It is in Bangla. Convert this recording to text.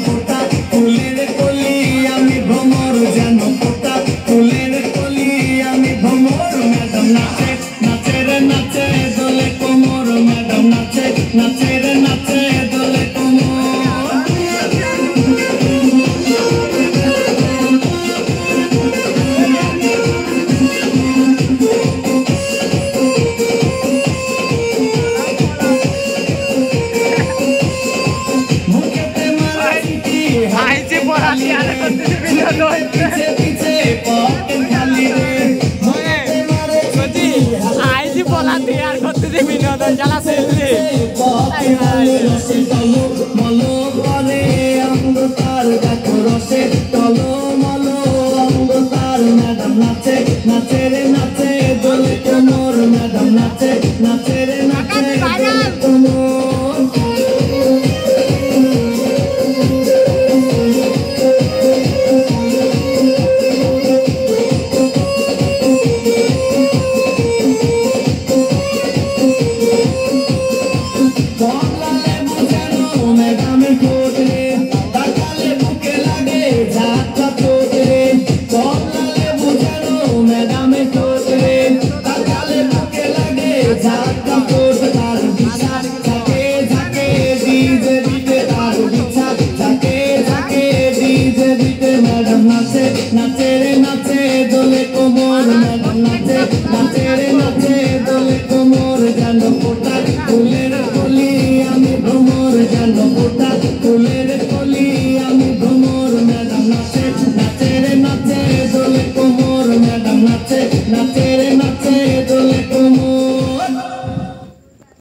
ফোটা ফুলের কলি আমি ভ্রমর যেন ফোটা ফুলের কলি আমি ভ্রমর ম্যাডাম নাচে নাচে রে নাচে দোলে কোমর ম্যাডাম নাচে নাচে রে নাচে দোলে কোমর আইজি বলাতে আর করতে বিনোদন জ্বালা